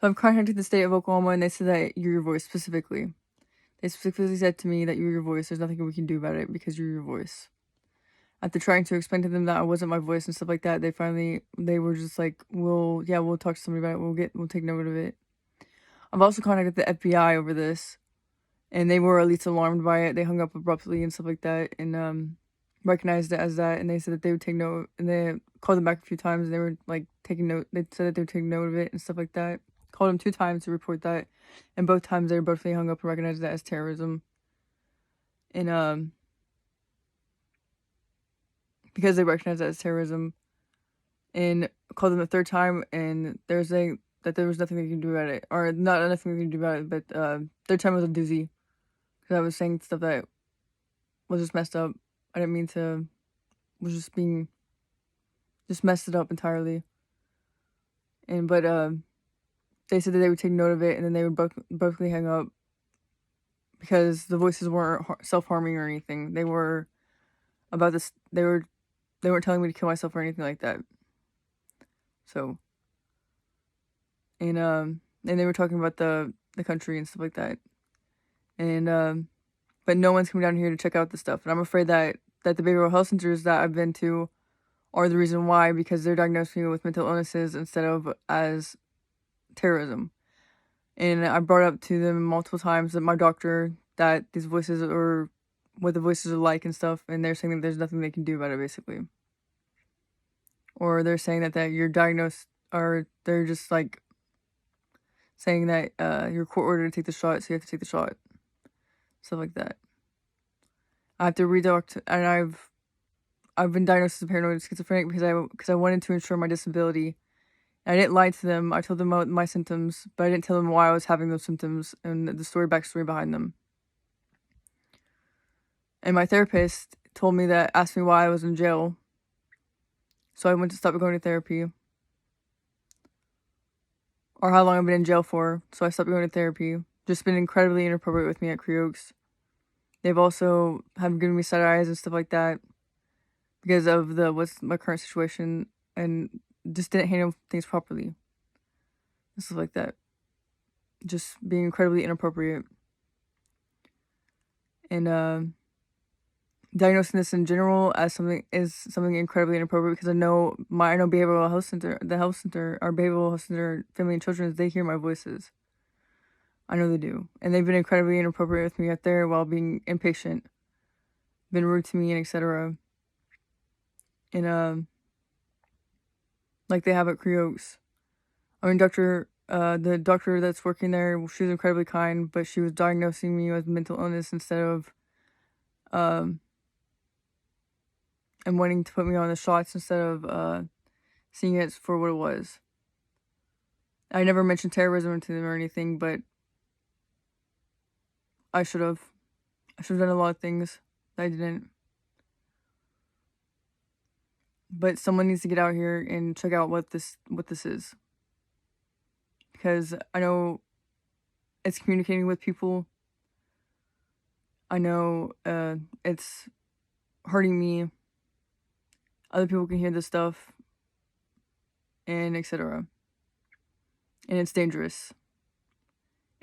So I've contacted the state of Oklahoma, and they said that you're your voice specifically. They specifically said to me that you're your voice. There's nothing we can do about it because you're your voice. After trying to explain to them that I wasn't my voice and stuff like that, they were just like, we'll talk to somebody about it. We'll take note of it. I've also contacted the FBI over this, and they were at least alarmed by it. They hung up abruptly and stuff like that, and recognized it as that, and they said that they would take note, and they called them back a few times, and they were like taking note. They said that they would take note of it and stuff like that. Called them 2 times to report that, and both times they were both hung up and recognized that as terrorism. And because they recognized that as terrorism, and called them a 3rd time, and they're saying that there was nothing they can do about it, or not nothing they can do about it, but 3rd time was a doozy, because I was saying stuff that was just messed up. I didn't mean to. Was just messed it up entirely. But they said that they would take note of it, and then they would both hang up, because the voices weren't self-harming or anything. They were about this. They weren't telling me to kill myself or anything like that. So, and they were talking about the country and stuff like that. And but no one's coming down here to check out the stuff. And I'm afraid that the behavioral health centers that I've been to are the reason why, because they're diagnosing me with mental illnesses instead of as terrorism. And I brought up to them multiple times that my doctor, that these voices, or what the voices are like and stuff, and they're saying that there's nothing they can do about it, basically. Or they're saying that you're diagnosed, or they're just like saying that you're court ordered to take the shot, so you have to take the shot. Stuff like that. I have to redoct, and I've been diagnosed as paranoid schizophrenic because I wanted to ensure my disability. I didn't lie to them. I told them about my symptoms, but I didn't tell them why I was having those symptoms and the backstory behind them. And my therapist asked me why I was in jail. So I went to stop going to therapy. Or how long I've been in jail for. So I stopped going to therapy. Just been incredibly inappropriate with me at Cree Oaks. They've also have given me side eyes and stuff like that, because of what's my current situation, and just didn't handle things properly. And stuff like that. Just being incredibly inappropriate. And diagnosing this in general as something incredibly inappropriate, because I know behavioral health center, our behavioral health center, family and children's, they hear my voices. I know they do. And they've been incredibly inappropriate with me out there while being impatient, been rude to me, and etc. And like they have at Cree Oaks. I mean, the doctor that's working there, she was incredibly kind, but she was diagnosing me with mental illness instead of and wanting to put me on the shots instead of seeing it for what it was. I never mentioned terrorism to them or anything, but I should have. I should have done a lot of things that I didn't. But someone needs to get out here and check out what this is. Because I know it's communicating with people. I know it's hurting me. Other people can hear this stuff, and etc. And it's dangerous.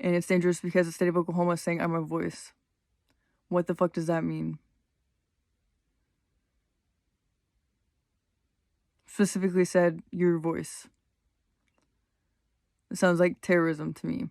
And it's dangerous because the state of Oklahoma is saying I'm a voice. What the fuck does that mean? Specifically said your voice. It sounds like terrorism to me.